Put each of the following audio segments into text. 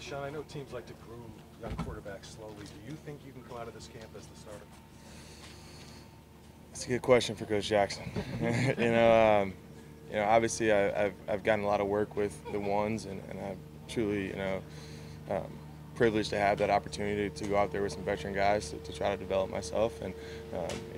DeShone, I know teams like to groom young quarterbacks slowly. Do you think you can come out of this camp as the starter? That's a good question for Coach Jackson. Obviously I've gotten a lot of work with the ones, and I've truly, privileged to have that opportunity to go out there with some veteran guys to try to develop myself. And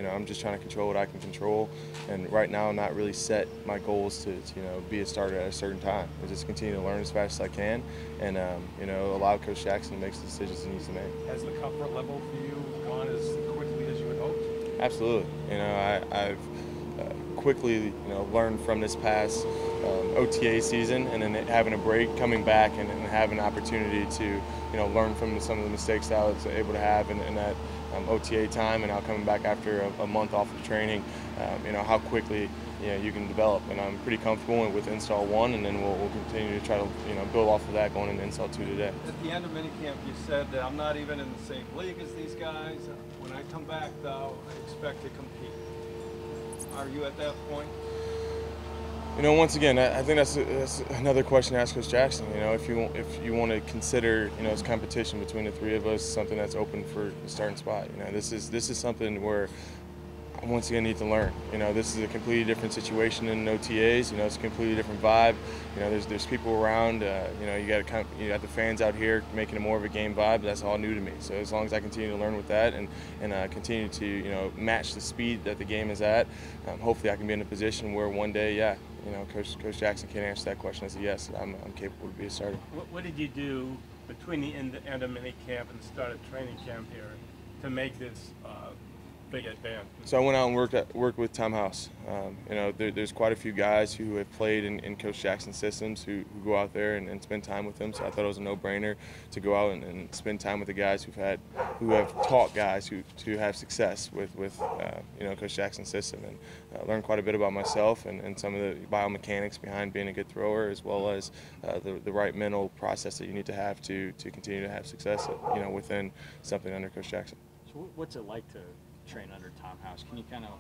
I'm just trying to control what I can control. And right now I'm not really set my goals to be a starter at a certain time. I just continue to learn as fast as I can, and allow Coach Jackson to make the decisions he needs to make. Has the comfort level for you gone as quickly as you had hoped? Absolutely. I've quickly learned from this past OTA season, and then having a break, coming back, and having an opportunity to learn from some of the mistakes that I was able to have in that OTA time, and now coming back after a month off of training, how quickly you can develop. And I'm pretty comfortable with install 1, and then we'll continue to try to build off of that going into install 2 today. At the end of minicamp, you said that I'm not even in the same league as these guys. When I come back, though, I expect to compete. Are you at that point? Once again, I think that's another question to ask Coach Jackson. If you want to consider this competition between the three of us something that's open for the starting spot. This is something where I once again need to learn. This is a completely different situation in OTAs. It's a completely different vibe. There's people around. You got the fans out here making it more of a game vibe. That's all new to me. So as long as I continue to learn with that and continue to match the speed that the game is at, hopefully I can be in a position where one day, Coach Jackson can answer that question as a yes. I'm capable to be a starter. What did you do between the end of minicamp and the start of training camp here to make this big advance? So I went out and worked with Tom House. There's quite a few guys who have played in Coach Jackson's systems who go out there and spend time with him. So I thought it was a no-brainer to go out and spend time with the guys who have taught guys to have success with Coach Jackson's system, and learned quite a bit about myself and some of the biomechanics behind being a good thrower, as well as the right mental process that you need to have to continue to have success within something under Coach Jackson. So what's it like to train under Tom House? Can you kind of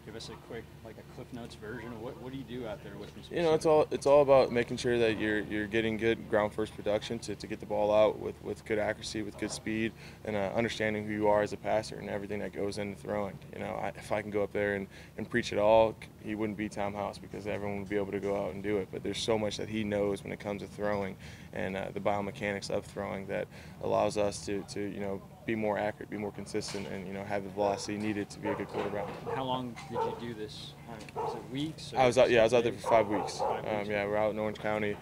give us a quick, like a Cliff Notes version of what do you do out there with him? It's all about making sure that you're getting good ground first production to get the ball out with good accuracy, with good speed, and understanding who you are as a passer and everything that goes into throwing. If I can go up there and preach it all, he wouldn't be Tom House, because everyone would be able to go out and do it. But there's so much that he knows when it comes to throwing and the biomechanics of throwing that allows us to be more accurate, be more consistent, and have the velocity needed to be a good quarterback. How long did you do this? Was it weeks? I was out there for 5 weeks. We're out in Orange County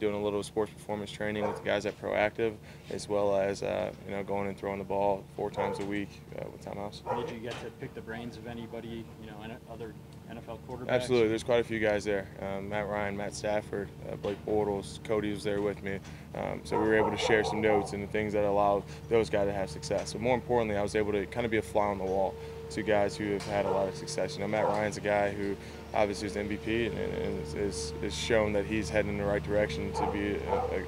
doing a little sports performance training with the guys at Proactive, as well as going and throwing the ball 4 times a week with Tom House. Did you get to pick the brains of anybody, other NFL quarterbacks? Absolutely. There's quite a few guys there. Matt Ryan, Matt Stafford, Blake Bortles, Cody was there with me. So we were able to share some notes and the things that allowed those guys to have success. But more importantly, I was able to kind of be a fly on the wall to guys who have had a lot of success. Matt Ryan's a guy who obviously is the MVP and is shown that he's heading in the right direction to be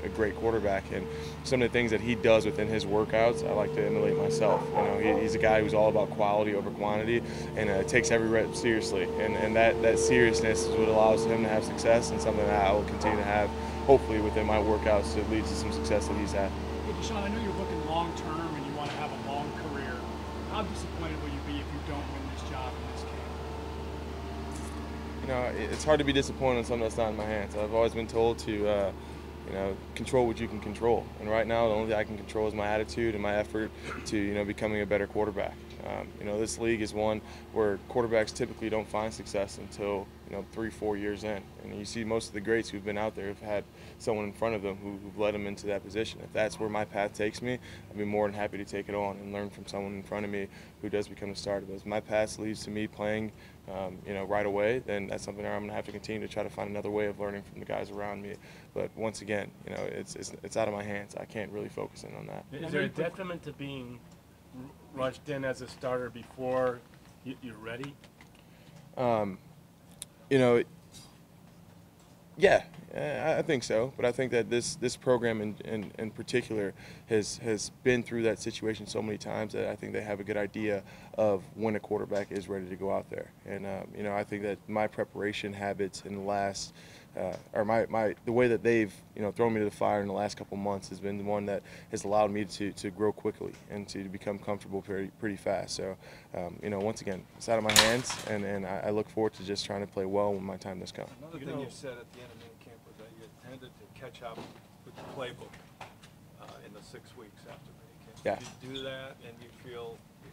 a great quarterback. And some of the things that he does within his workouts, I like to emulate myself. He's a guy who's all about quality over quantity, and takes every rep seriously. And that seriousness is what allows him to have success, and something that I will continue to have, hopefully, within my workouts that leads to some success that he's had. Hey, DeShone, I know you're looking long term and you want to have a long career. How disappointed will you be if you don't win this job in this camp? It's hard to be disappointed on something that's not in my hands. I've always been told to, control what you can control. And right now, the only thing I can control is my attitude and my effort to, becoming a better quarterback. This league is one where quarterbacks typically don't find success until 3-4 years in, and you see most of the greats who've been out there have had someone in front of them who've led them into that position. If that's where my path takes me, I'd be more than happy to take it on and learn from someone in front of me who does become a starter. But if my path leads to me playing, right away, then that's something that I'm going to have to continue to try to find another way of learning from the guys around me. But once again, it's out of my hands. I can't really focus in on that. Is there a detriment to being rushed in as a starter before you're ready? Yeah, I think so. But I think that this program in particular has been through that situation so many times that I think they have a good idea of when a quarterback is ready to go out there. And I think that my preparation habits in the last the way that they've thrown me to the fire in the last couple months has been the one that has allowed me to grow quickly and to become comfortable pretty fast. So once again, it's out of my hands, and I look forward to just trying to play well when my time does come. Another thing you said at the end of minicamp was that you intended to catch up with the playbook in the 6 weeks after minicamp. Yeah. Did you do that, and you feel you're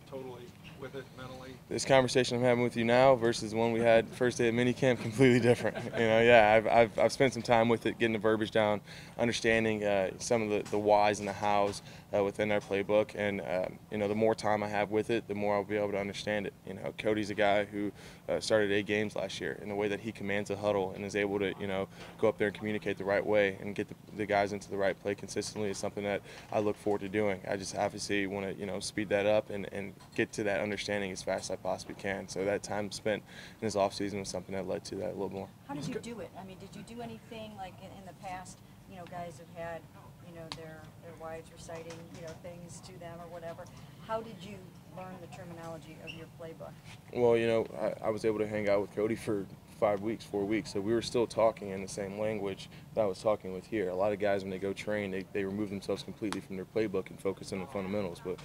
totally with it mentally? This conversation I'm having with you now versus the one we had first day of minicamp, completely different. Yeah, I've spent some time with it, getting the verbiage down, understanding some of the whys and the hows within our playbook, and the more time I have with it, the more I'll be able to understand it. Cody's a guy who started 8 games last year, and the way that he commands a huddle and is able to go up there and communicate the right way and get the guys into the right play consistently is something that I look forward to doing. I just obviously want to speed that up and get to that understanding as fast as I possibly can. So that time spent in this offseason was something that led to that a little more. How did you do it? I mean, did you do anything like in the past? Guys have had their wives reciting things to them or whatever. How did you learn the terminology of your playbook? Well, I was able to hang out with Cody for 4 weeks, so we were still talking in the same language that I was talking with here. A lot of guys, when they go train, they remove themselves completely from their playbook and focus on the fundamentals. But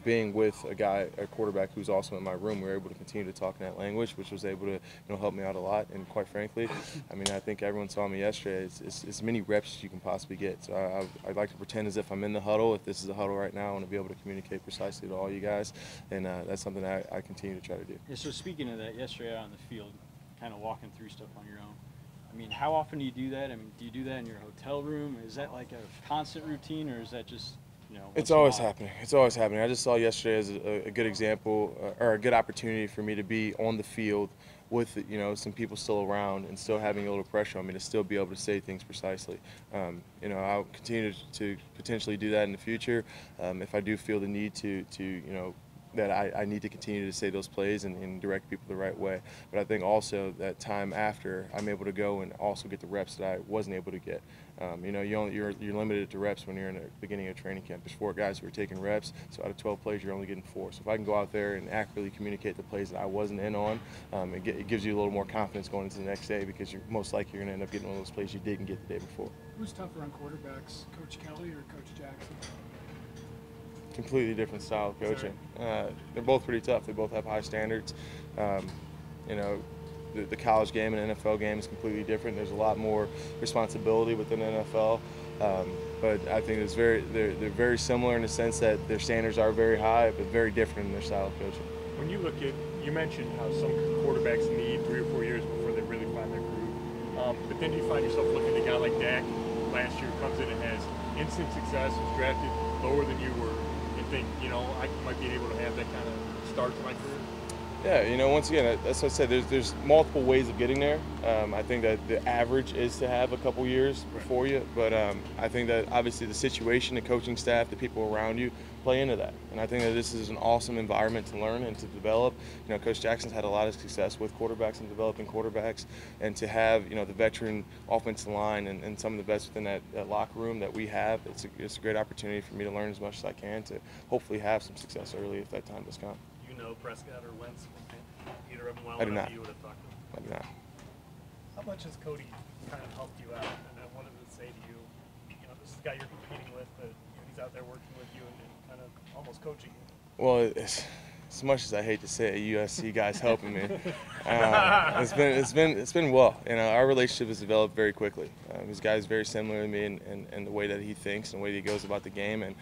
being with a quarterback who's also in my room, we were able to continue to talk in that language, which was able to help me out a lot. And quite frankly, I think everyone saw me yesterday. It's as many reps as you can possibly get. So I'd like to pretend as if I'm in the huddle. If this is a huddle right now, I want to be able to communicate precisely to all you guys, and that's something that I continue to try to do. Yeah, so speaking of that, yesterday out on the field, kind of walking through stuff on your own. I mean, how often do you do that? I mean, do you do that in your hotel room? Is that like a constant routine, or is that just, It's always happening. It's always happening. I just saw yesterday as a good example or a good opportunity for me to be on the field with some people still around and still having a little pressure on me to still be able to say things precisely. I'll continue to potentially do that in the future if I do feel the need to that I need to continue to say those plays and direct people the right way. But I think also that time after, I'm able to go and also get the reps that I wasn't able to get. You're limited to reps when you're in the beginning of training camp. There's 4 guys who are taking reps, so out of 12 plays, you're only getting 4. So if I can go out there and accurately communicate the plays that I wasn't in on, it gives you a little more confidence going into the next day, because you're most likely going to end up getting one of those plays you didn't get the day before. Who's tougher on quarterbacks, Coach Kelly or Coach Jackson? Completely different style of coaching. They're both pretty tough. They both have high standards. The college game and NFL game is completely different. There's a lot more responsibility within the NFL, but I think they're very similar in the sense that their standards are very high, but very different in their style of coaching. When you look at, you mentioned how some quarterbacks need 3 or 4 years before they really find their groove, but then you find yourself looking at a guy like Dak last year, comes in and has instant success, was drafted lower than you were, and think, I might be able to have that kind of start to my career? Yeah, once again, that's what I said. There's multiple ways of getting there. I think that the average is to have a couple years before you, but I think that obviously the situation, the coaching staff, the people around you play into that. And I think that this is an awesome environment to learn and to develop. Coach Jackson's had a lot of success with quarterbacks and developing quarterbacks, and to have the veteran offensive line and some of the best within that locker room that we have, it's a great opportunity for me to learn as much as I can to hopefully have some success early if that time does come. Prescott or Wentz, either of them well I do enough not. you would have talked to them? I do not. How much has Cody kind of helped you out? And what does it say to you? This is a guy you're competing with, but he's out there working with you and kind of almost coaching you. Well, as much as I hate to say it, USC guys helping me. It's been well. Our relationship has developed very quickly. This guy's very similar to me in the way that he thinks and the way that he goes about the game, and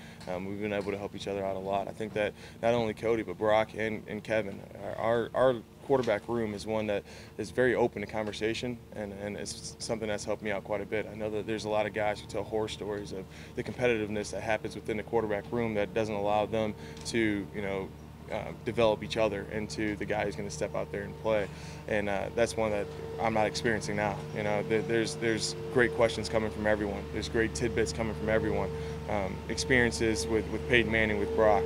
we've been able to help each other out a lot. I think that not only Cody, but Brock and Kevin, our quarterback room is one that is very open to conversation, and it's something that's helped me out quite a bit. I know that there's a lot of guys who tell horror stories of the competitiveness that happens within the quarterback room that doesn't allow them to, develop each other into the guy who's going to step out there and play, and that's one that I'm not experiencing now. There's great questions coming from everyone. There's great tidbits coming from everyone. Experiences with Peyton Manning, with Brock.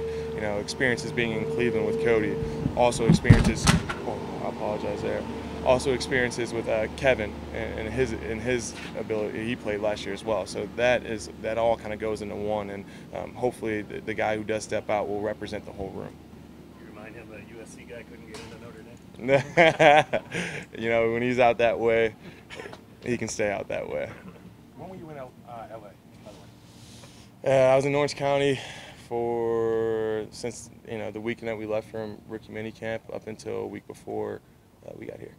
Experiences being in Cleveland with Cody. Also experiences. Oh, I apologize there. Also experiences with Kevin and his ability. He played last year as well. So that all kind of goes into one, and hopefully the guy who does step out will represent the whole room. Remind him that USC guy couldn't get into Notre Dame. When he's out that way, he can stay out that way. When were you in LA, by the way? I was in Orange County since the weekend that we left from rookie minicamp up until a week before we got here.